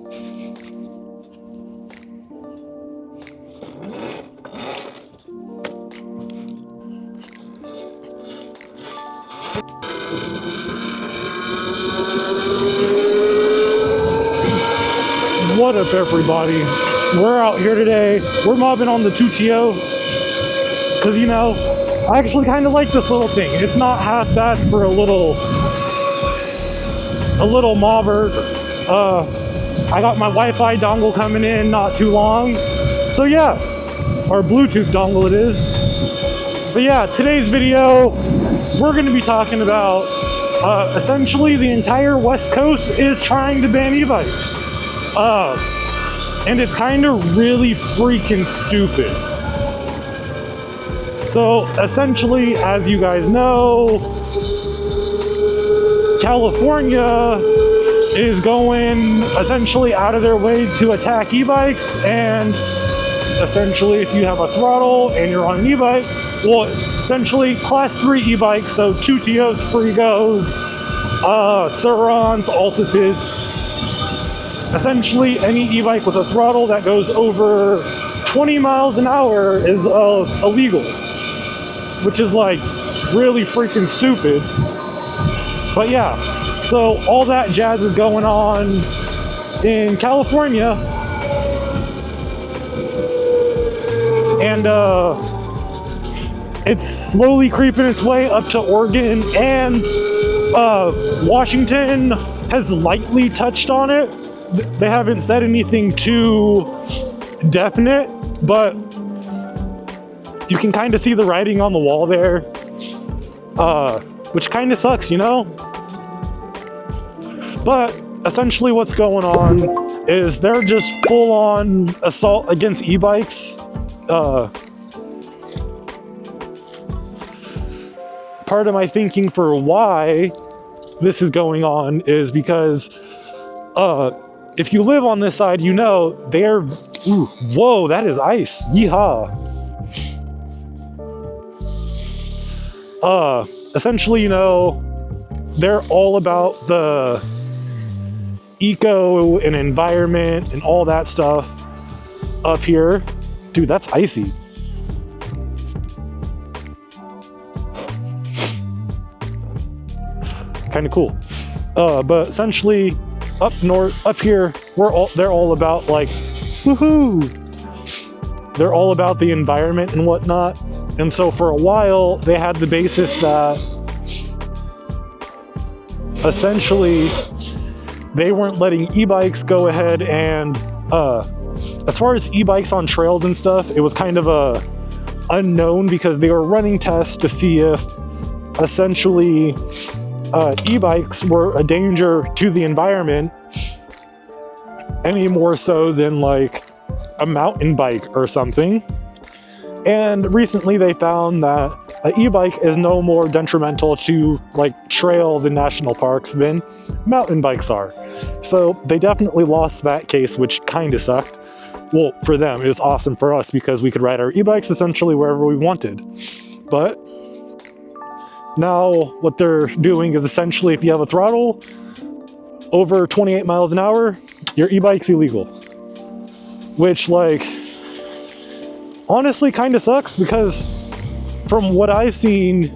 What up, everybody? We're out here today. We're mobbing on the Tuttio because, you know, I actually kind of like this little thing. It's not half bad for a little mobber. I got my Wi-Fi dongle coming in not too long, so yeah, or Bluetooth dongle it is. But yeah, today's video, we're going to be talking about essentially the entire West Coast is trying to ban e-bikes. And it's kind of really freaking stupid. So essentially, as you guys know, California is going essentially out of their way to attack e-bikes, and essentially if you have a throttle and you're on an e-bike, well, essentially class 3 e-bikes, so Tuttios, Frigos, Surrons, Altices, essentially any e-bike with a throttle that goes over 20 miles an hour is illegal, which is like really freaking stupid. But yeah, so all that jazz is going on in California, and it's slowly creeping its way up to Oregon, and Washington has lightly touched on it. They haven't said anything too definite, but you can kind of see the writing on the wall there, which kind of sucks, you know? But essentially what's going on is they're just full-on assault against e-bikes. Part of my thinking for why this is going on is because if you live on this side, you know they're... Ooh, whoa, that is ice. Yeehaw. Essentially, you know, they're all about the eco and environment and all that stuff up here. Dude, that's icy. Kind of cool. But essentially, up north, up here, they're all about like, woohoo! They're all about the environment and whatnot. And so for a while, they had the basis that essentially they weren't letting e-bikes go ahead and, as far as e-bikes on trails and stuff, it was kind of a unknown because they were running tests to see if essentially e-bikes were a danger to the environment any more so than like a mountain bike or something. And recently they found that an e-bike is no more detrimental to like trails and national parks than mountain bikes are. So they definitely lost that case, which kind of sucked. Well, for them, it was awesome for us because we could ride our e-bikes essentially wherever we wanted. But now what they're doing is essentially if you have a throttle over 28 miles an hour, your e-bike's illegal. Which, like, honestly kind of sucks because from what I've seen,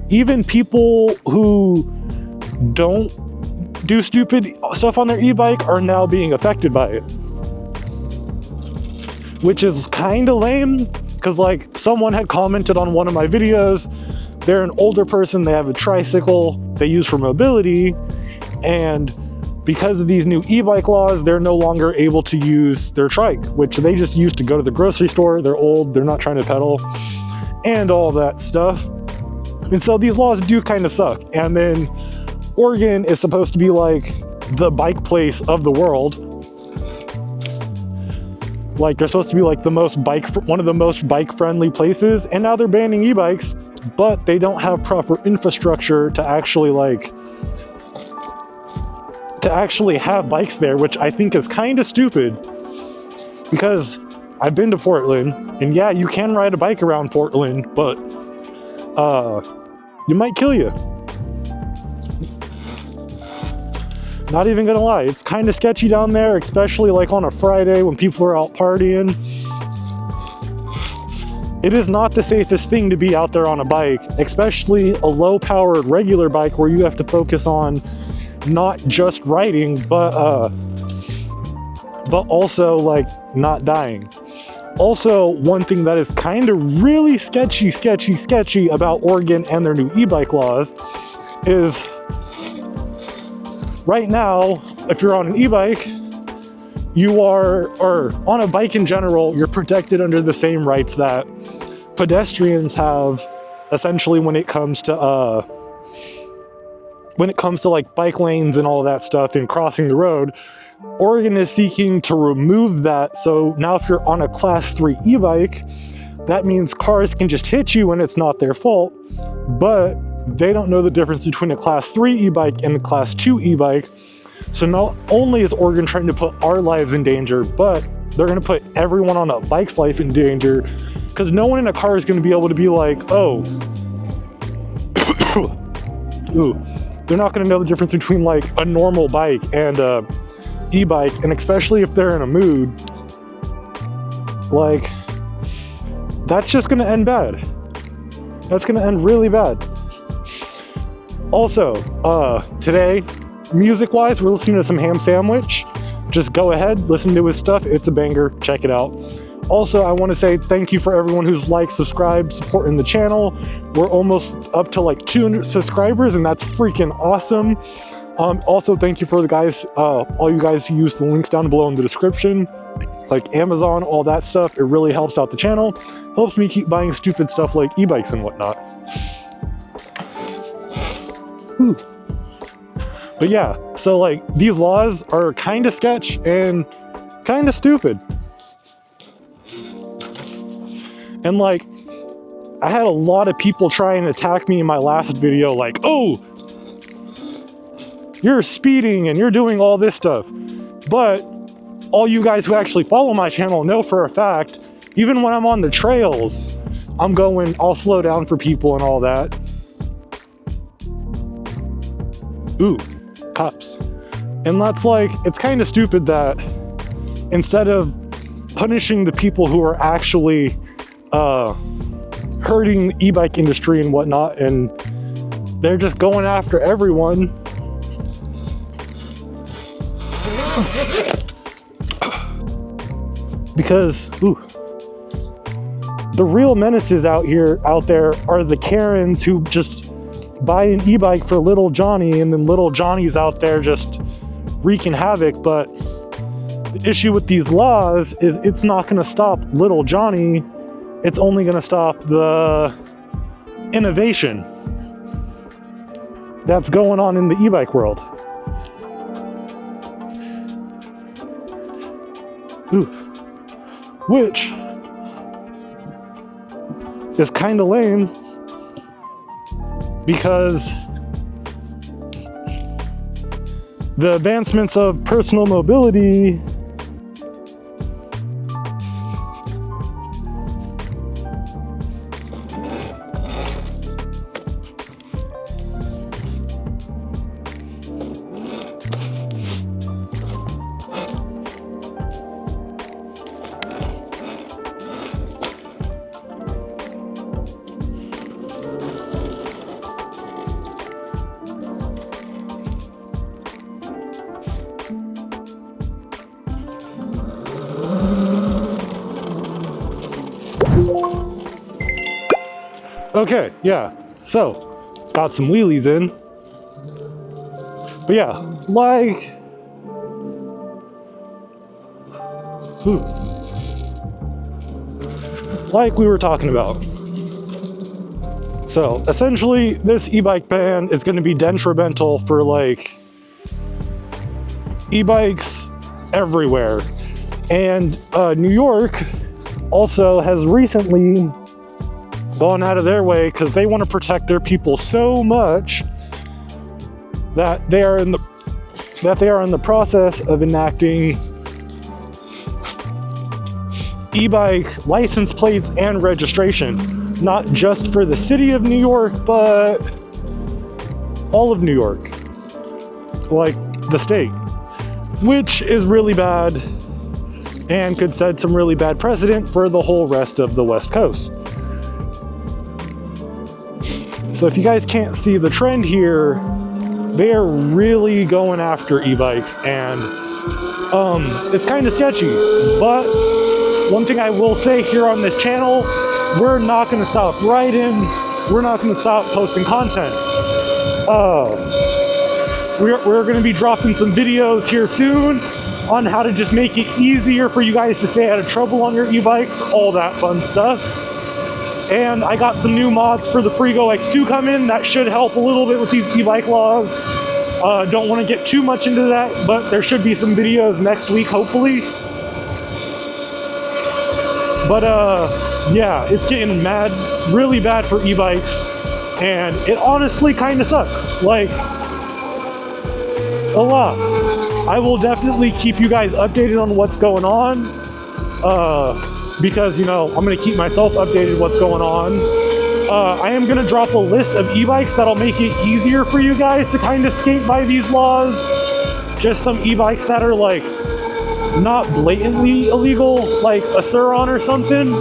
even people who don't do stupid stuff on their e-bike are now being affected by it. Which is kind of lame because, like, someone had commented on one of my videos. They're an older person, they have a tricycle they use for mobility, and because of these new e-bike laws, they're no longer able to use their trike, which they just used to go to the grocery store. They're old, they're not trying to pedal, and all that stuff. And so these laws do kind of suck. And then Oregon is supposed to be like the bike place of the world. Like they're supposed to be like one of the most bike-friendly places, and now they're banning e-bikes, but they don't have proper infrastructure to actually have bikes there, which I think is kind of stupid because I've been to Portland, and yeah, you can ride a bike around Portland, but it might kill you. Not even gonna lie, it's kind of sketchy down there, especially like on a Friday when people are out partying. It is not the safest thing to be out there on a bike, especially a low-powered regular bike where you have to focus on not just riding, but also like not dying. Also, one thing that is kind of really sketchy about Oregon and their new e-bike laws is right now, if you're on an e-bike, you are, or on a bike in general, you're protected under the same rights that pedestrians have, essentially, when it comes to like bike lanes and all that stuff and crossing the road. Oregon is seeking to remove that. So now if you're on a class 3 e-bike, that means cars can just hit you and it's not their fault, but they don't know the difference between a class 3 e-bike and a class 2 e-bike. So not only is Oregon trying to put our lives in danger, but they're going to put everyone on a bike's life in danger, because no one in a car is going to be able to be like, oh, ooh, they're not going to know the difference between like a normal bike and a e-bike, and especially if they're in a mood, like, that's just going to end bad. That's going to end really bad. Also, today, music-wise, we're listening to some Ham Sandwich. Just go ahead, listen to his stuff. It's a banger. Check it out. Also, I want to say thank you for everyone who's liked, subscribed, supporting the channel. We're almost up to like 200 subscribers, and that's freaking awesome. Also, thank you for the guys, all you guys who use the links down below in the description, like Amazon, all that stuff. It really helps out the channel. Helps me keep buying stupid stuff like e-bikes and whatnot. Whew. But yeah, so like these laws are kind of sketch and kind of stupid. And like, I had a lot of people try and attack me in my last video, like, oh, you're speeding and you're doing all this stuff. But all you guys who actually follow my channel know for a fact, even when I'm on the trails, I'll slow down for people and all that. Ooh, cops. And that's like, it's kind of stupid that instead of punishing the people who are actually hurting the e-bike industry and whatnot, and they're just going after everyone. Because, ooh, the real menaces out there are the Karens who just buy an e-bike for little Johnny, and then little Johnny's out there just wreaking havoc. But the issue with these laws is it's not going to stop little Johnny. It's only going to stop the innovation that's going on in the e-bike world. Ooh. Which is kind of lame, because the advancements of personal mobility okay, yeah, so got some wheelies in. But yeah, like, like we were talking about. So essentially, this e-bike ban is going to be detrimental for like e-bikes everywhere. And New York also has recently gone out of their way, because they want to protect their people so much that they are in the process of enacting e-bike license plates and registration, not just for the city of New York, but all of New York. Like, the state, which is really bad and could set some really bad precedent for the whole rest of the West Coast. So if you guys can't see the trend here, they are really going after e-bikes, and it's kind of sketchy. But one thing I will say here on this channel, we're not going to stop writing. We're not going to stop posting content. We're going to be dropping some videos here soon on how to just make it easier for you guys to stay out of trouble on your e-bikes, all that fun stuff. And I got some new mods for the Frigo X2 coming that should help a little bit with these e-bike laws. Don't want to get too much into that, but there should be some videos next week, hopefully. But yeah, it's getting really bad for e-bikes, and it honestly kind of sucks, like a lot. I will definitely keep you guys updated on what's going on, because, you know, I'm going to keep myself updated what's going on. I am going to drop a list of e-bikes that'll make it easier for you guys to kind of skate by these laws. Just some e-bikes that are like not blatantly illegal, like a Surron or something.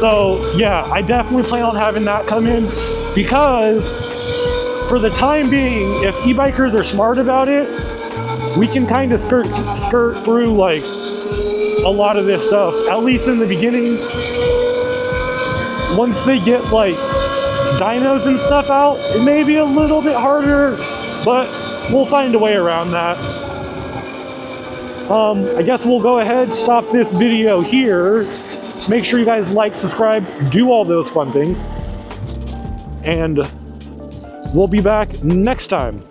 So yeah, I definitely plan on having that come in, because for the time being, if e-bikers are smart about it, we can kind of skirt through like a lot of this stuff, at least in the beginning. Once they get like dynos and stuff out, it may be a little bit harder, but we'll find a way around that. I guess we'll go ahead, stop this video here. Make sure you guys like, subscribe, do all those fun things. And we'll be back next time.